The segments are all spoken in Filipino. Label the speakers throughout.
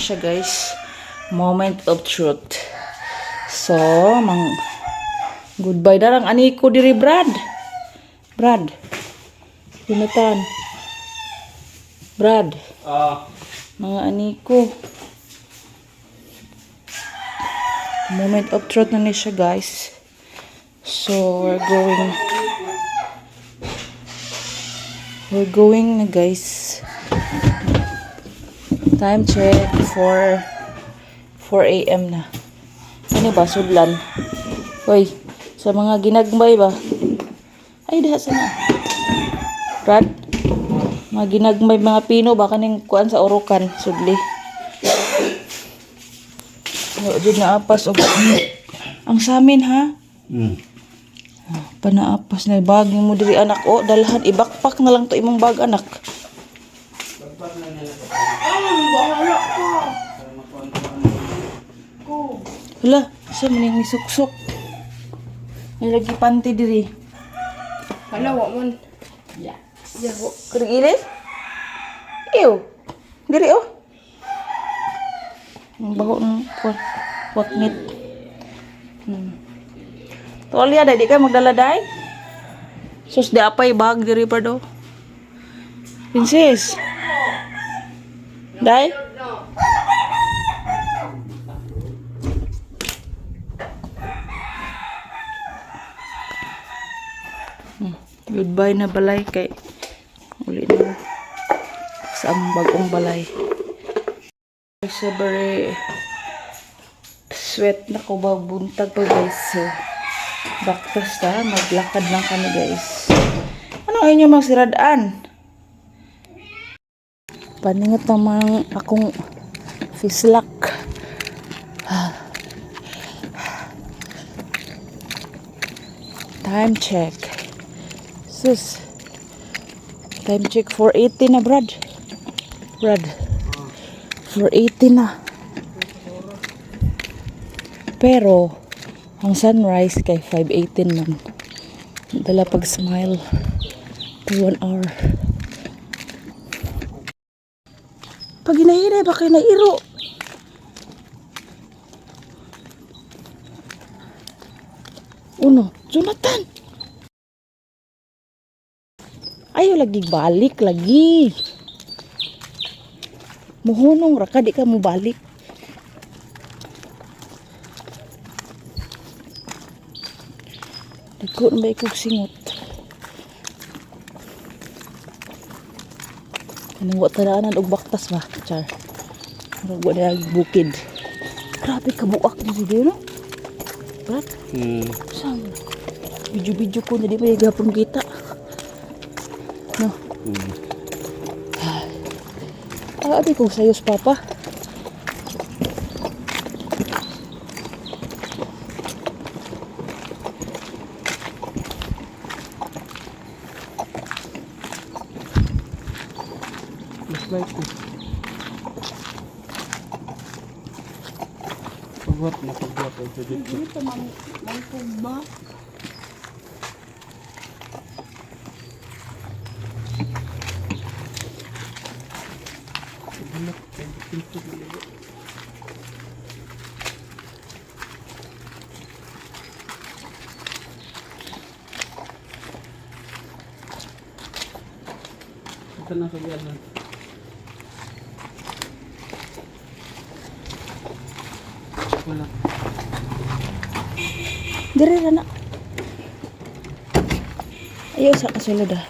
Speaker 1: siya, guys. Moment of truth. So, goodbye na lang. Ani ko diri, Brad. Brad. Jonathan. Brad. Mga ani ko. Moment of truth na ni siya, guys. So, we're going na, guys. Time check for 4 a.m. na. Ano ba? Sudlan. Hoy, sa mga ginagmay ba? Ay, diha sana. Brad? Mga ginagmay, mga pino ba kaning kuan sa Orokan, sudli. Jud na apas og ang samin ha. Panaapas na bag mo diri anak o dalhan ibakpak na lang to imong bag anak.
Speaker 2: Bahala ka.
Speaker 1: Hala, sa maning misuksok. Ay lagi panty diri.
Speaker 2: Hala wa man.
Speaker 1: Ya, kurig ilis? Ew. Diri oh. Ang baho ng waknit. Tolya, di kayo magdala, day? Sus, di apay bag diri pa do. Princess. Day? Goodbye na balay kay uli na sa among bagong balay. Sa bare sweat na ko ba buntag pa, guys. So, breakfast ha, maglakad lang kami, guys. Ano ayun yung magsiradaan? Paningot naman akong fislak. Time check. Sus. Time check 4:80 na, Brad. 4:80 na. Pero ang sunrise kay 5:18 man. Dala pag smile to 1 hour. Pag inahinay ba kayo nairo? Uno, Jonathan! Ayaw lagi balik lagi. Muhunong raka di ka mo balik. Dagko na ba ikog singot? Anong wataraanan og baktas ba? Char. Murag wala bukid. Grabe kabuak ni video no? Brad? Saan? Video ko na di ba gapon kita? No? Abi kong sayos papa.
Speaker 3: Like this. Pagbuat ang dito.
Speaker 2: Dito man ba?
Speaker 3: Ito na sa biyanan. Wala.
Speaker 1: Dire na na. Ayaw sa kasulod ah.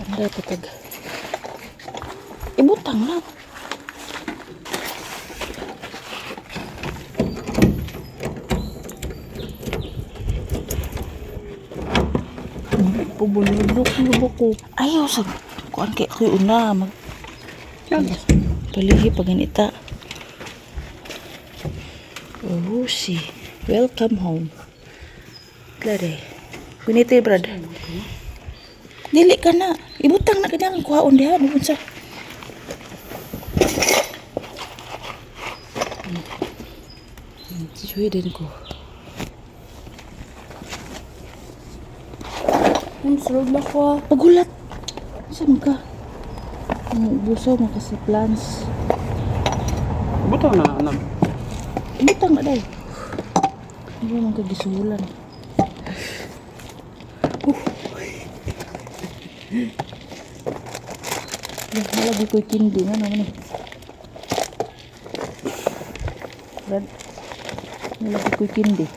Speaker 1: Anda patag. Ibutang lang. Pabulubok ko. Ayaw sa kuan kay ako una mag palihi pag ganita. Oh, si. Welcome home. Klare. Kuniti, Brad. Dili ka na. Ibutang na kanya ang kuhaon diha. Ano sa? Suwi din ko.
Speaker 2: Ang sarap na ko.
Speaker 1: Pagulat. Saan ka? Buso mo kasi plants.
Speaker 3: Butaw na anak.
Speaker 1: Butang na daw. Hindi mo kagisulan. Lagi ko'y kindi nga naman eh. Brad, nalagi ko'y kindi.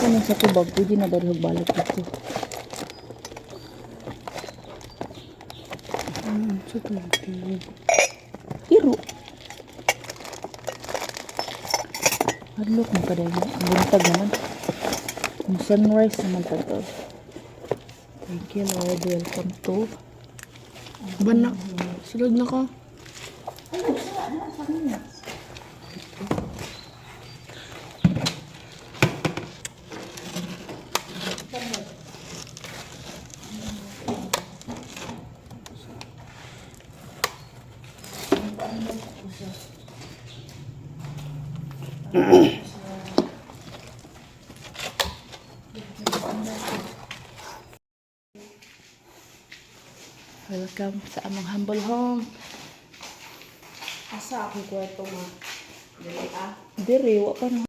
Speaker 1: Ano sa tubag, pwede na dahil balik ito.
Speaker 3: Sa tubig.
Speaker 1: Hiro. Hadlok mo ka dahil. Ang buntag naman. Ang sunrise naman ito. Thank you Lord. Welcome to.
Speaker 2: Banak. Sulod na ko.
Speaker 1: Welcome sa among humble home.
Speaker 2: Asa ako kwarto ma. Dali ah.
Speaker 1: Diri, wa pa na.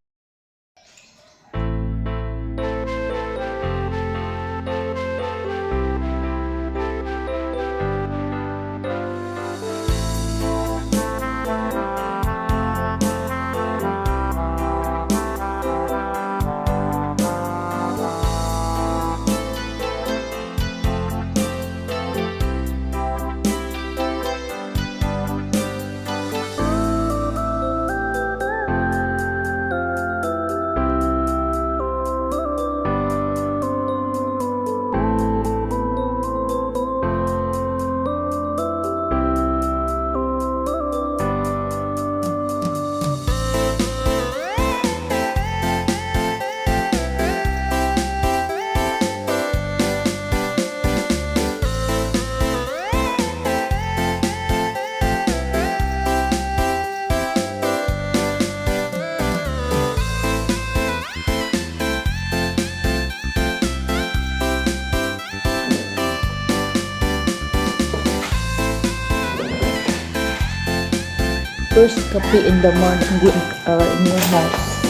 Speaker 1: First coffee in the morning in your house.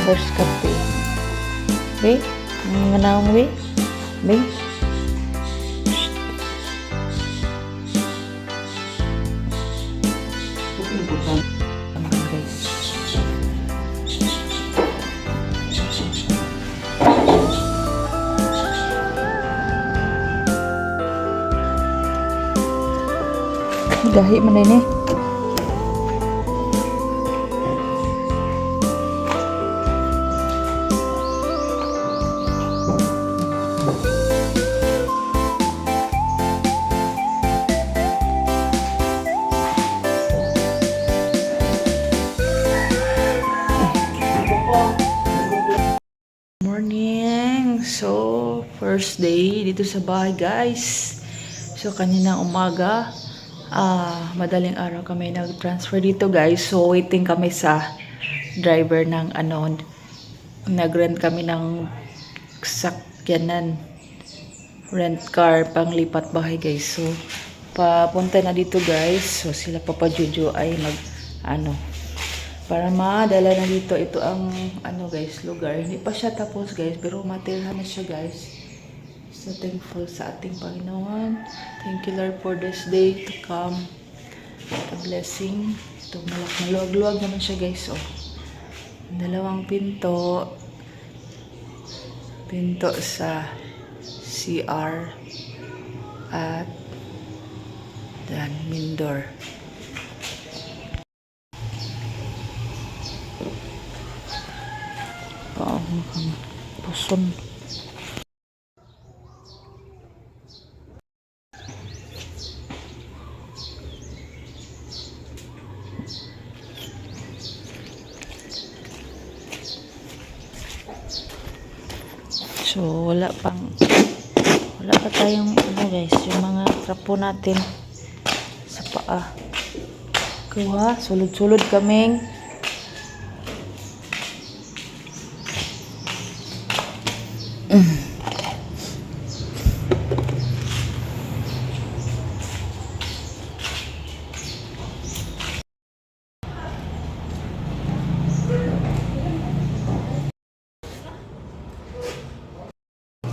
Speaker 1: First coffee. Okay? Ang naong we? Be? Hanggang guys. Gahi man na ini. Morning! So, first day dito sa bahay guys. So, kaninang umaga, madaling araw kami nag-transfer dito guys. So, waiting kami sa driver ng nag-rent kami ng sakyanan. Rent car, panglipat bahay guys. So, papunta na dito guys. So, sila Papa Jojo ay para madala na dito. Ito ang guys, lugar. Hindi pa siya tapos guys, pero matilhan na siya guys. So thankful sa ating Panginoon. Thank you Lord for this day to come. A blessing. Ito maluwag-luwag naman siya guys. Oh. Dalawang pinto. Pinto sa CR at dan main door. Puson. So wala pa tayong guys, yung mga trapo natin sa paa. Kuha, sulod-sulod kaming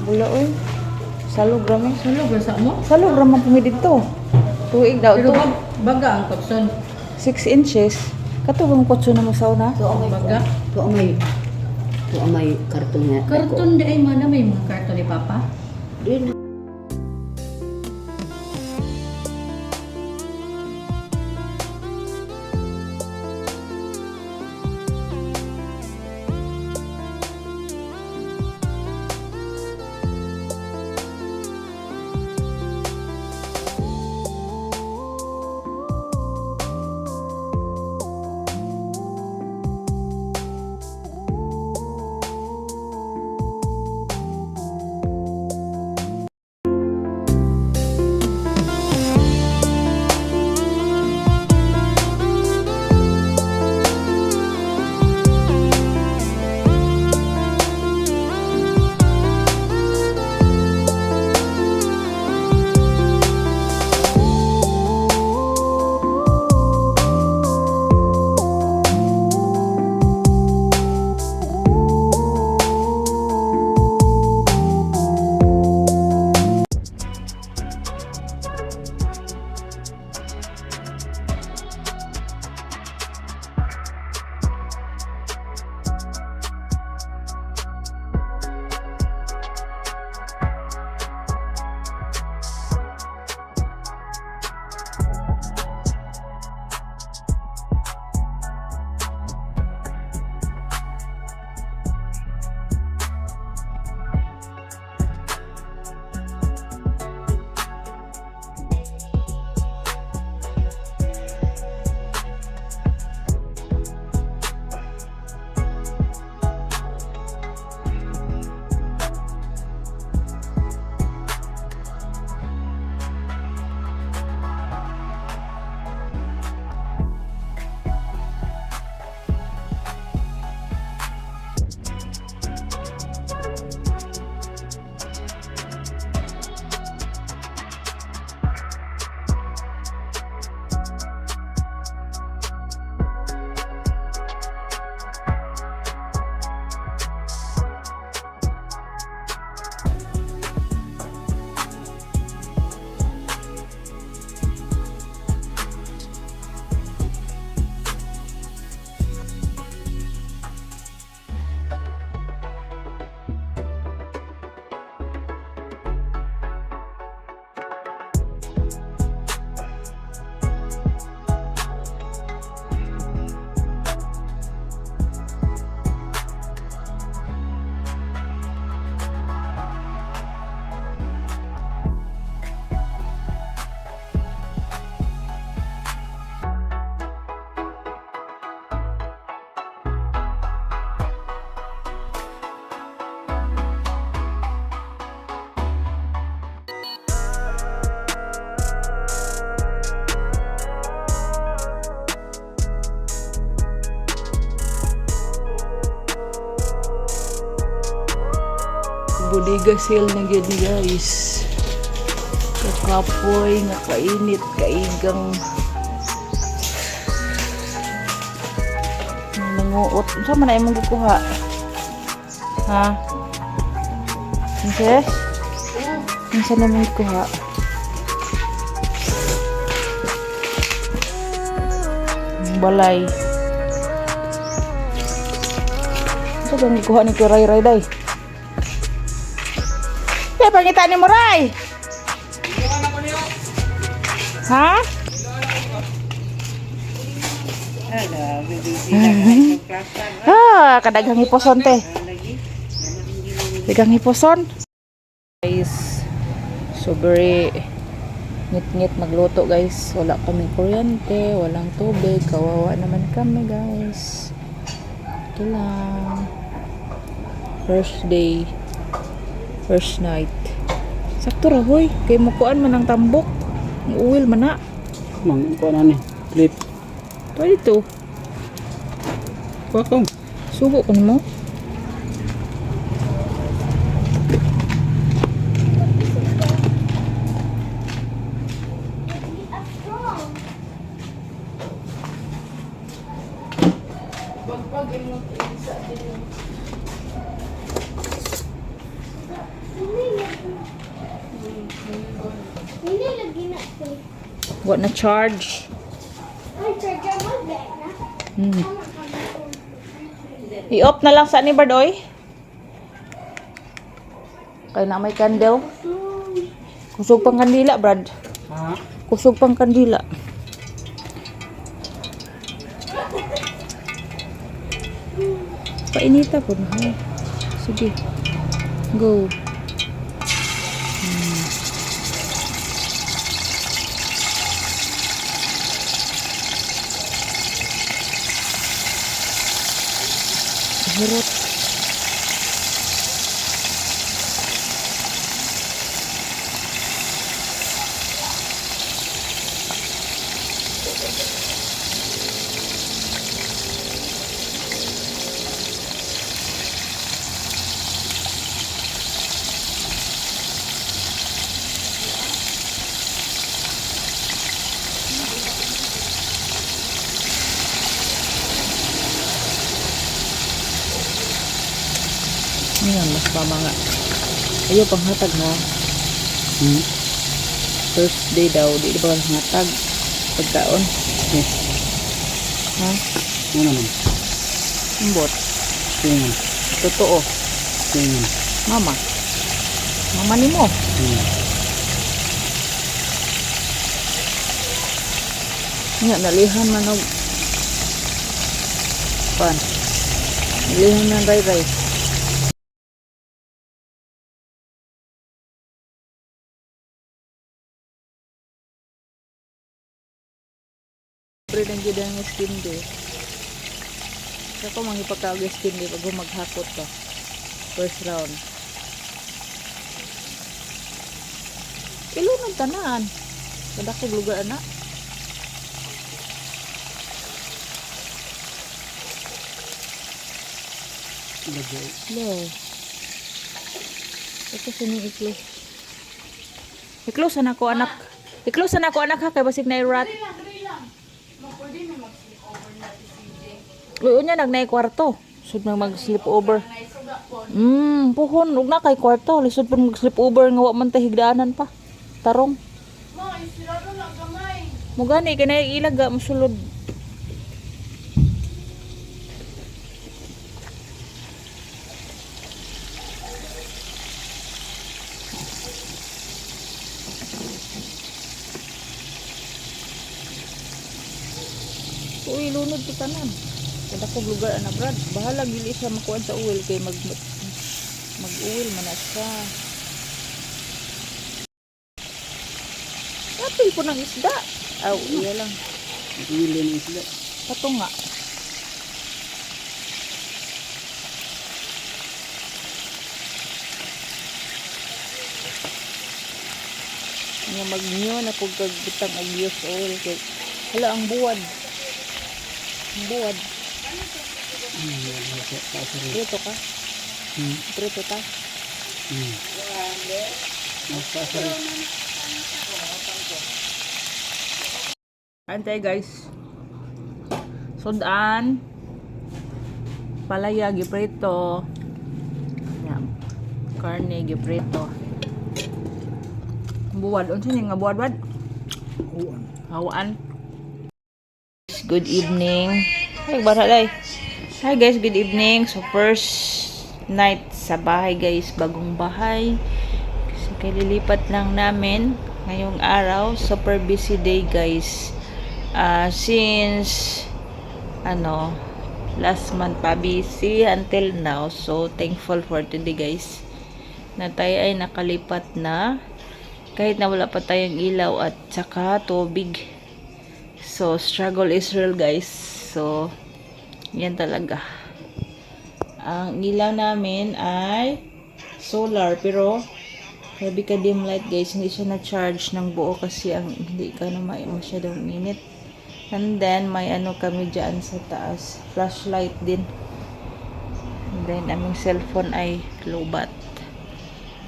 Speaker 1: Wala oy. Salog rami.
Speaker 2: Salog sa mo?
Speaker 1: Salog raman pumi dito. Tuig daw
Speaker 2: Pero
Speaker 1: to.
Speaker 2: baga ang kapson.
Speaker 1: 6 inches. Katubang kotso na mo sauna.
Speaker 2: Baga.
Speaker 4: To may karton niya.
Speaker 2: Karton di ay mana may mga karton ni Papa?
Speaker 4: Din.
Speaker 1: Bodega sale na gyud guys. Kakapoy nga kainit kaigang nanguot. Unsa man ay mong kukuha? Ha? Princess? Unsa na mong kuha? Balay. Unsa bang kuha ni Ray day? Ya, pangita ni mo, Ray. Ha? Kadagang hiposon, te. Dagang hiposon. Guys, so very ngit-ngit magluto, guys. Wala kaming kuryente, walang tubig. Kawawa naman kami, guys. Ito lang. First day. First night. Sakto ra hoy, kay mukuan man ang tambok. Ang uwil man na.
Speaker 3: Mang ko na ni. Clip.
Speaker 1: Pwede to.
Speaker 3: Pakong.
Speaker 1: Subo ko mo.
Speaker 5: Hindi lagi na ito.
Speaker 1: What na charge?
Speaker 5: Ay, charger mo, dahil na.
Speaker 1: Hmm. I-off na lang sa ni Bard, oy. Kaya na may candle. Kusog pang kandila, Brad.
Speaker 3: Ha?
Speaker 1: Kusog pang kandila. Painita po na. Sige. Go. Hirap. Ayan, mas mamanga. Ayaw pang hatag mo.
Speaker 3: Hmm?
Speaker 1: First day daw, di ba hatag? Pagkaon.
Speaker 3: Eh,
Speaker 1: Ha?
Speaker 3: ano naman?
Speaker 1: Umbot.
Speaker 3: Tingnan.
Speaker 1: Totoo.
Speaker 3: Tingnan.
Speaker 1: Mama. Mama ni mo.
Speaker 3: Hmm.
Speaker 1: Nga, nalihan man og pan. Nalihan man ray-ray. Pero nang gid ang skin day. Ako mangipagkaog skin day pag maghakot ka. First round. Ilunod tanan. Kada ko lugar ana.
Speaker 3: Lagay.
Speaker 1: Lo. Ito sining i-close. I-close na ko anak. I-close na ko anak ha kay basig na i-rat. Uy, unya nagnay kwarto. Sud na mag-sleep over. Puhon ug na kay kwarto. Lisod pa mag-sleep over nga wa man ta higdaanan pa. Tarong. Mo gani kanay ilaga mosulod. Uy, lunod to tanan. Kada ko lugar ana Brad. Bahala gili siya makuan sa uwil kay mag-uwil man na siya. Apil po ng isda. Aw, iya lang.
Speaker 3: Ili ng isda.
Speaker 1: Pato nga. Nga mag-nyo na pag kagbutang og use oil kay hala ang buwad. Ang buwad. Prito ka?
Speaker 3: Hmm.
Speaker 1: Prito ta?
Speaker 3: Hmm. Masasarap.
Speaker 1: Antay guys. Sudan. Palaya giprito. Yan. Karne giprito. Buwad. Unsa ni nga buwad?
Speaker 3: Kuan.
Speaker 1: Hawaan. Good evening. Ay, baraday. Hi guys, good evening. So first night sa bahay guys, bagong bahay. Kasi kalilipat lang namin ngayong araw. Super busy day guys. Since last month pa busy until now. So thankful for today guys. Na tayo ay nakalipat na. Kahit na wala pa tayong ilaw at saka tubig. So, struggle is real guys. So, yan talaga. Ang ilaw namin ay solar. Pero, grabe ka dim light guys. Hindi siya na-charge ng buo kasi hindi ka na masyadong init. And then, may kami dyan sa taas. Flashlight din. And then, aming cellphone ay lobat.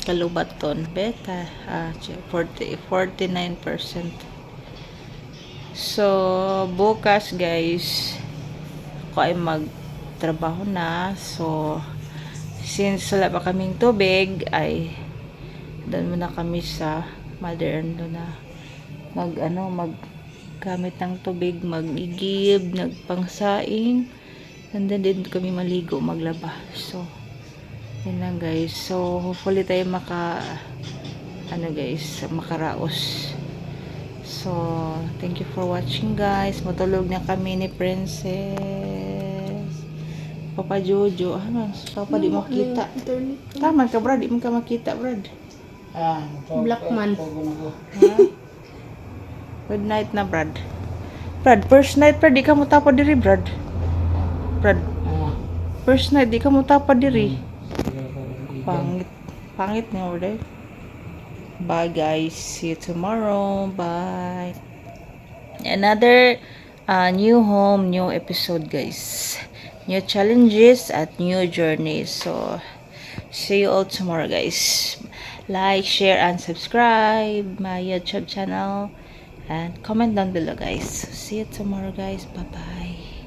Speaker 1: Kalubaton. Beta. 49%. So, bukas guys, ako ay magtrabaho na. So, since wala pa kaming tubig, ay Doon muna kami sa mother-in-law na gamit ng tubig, mag-igib, nagpangsaing, and then din kami maligo, maglaba. So, yun lang guys. So, hopefully tayo makaraos. So, thank you for watching guys. Matulog na kami ni Princess. Papa Jojo. Papa di makita. Tama ka, Brad. Di mo ka makita, Brad.
Speaker 2: Blackman.
Speaker 1: Ha? Good night na, Brad. Brad, first night, Brad. Di ka mo tapad diri, Brad. Brad. First night, di ka mo tapad diri. Pangit. Pangit nga, Brad. Bye, guys. See you tomorrow. Bye. Another new home, new episode, guys. New challenges at new journeys. So, see you all tomorrow, guys. Like, share, and subscribe my YouTube channel. And comment down below, guys. See you tomorrow, guys. Bye-bye.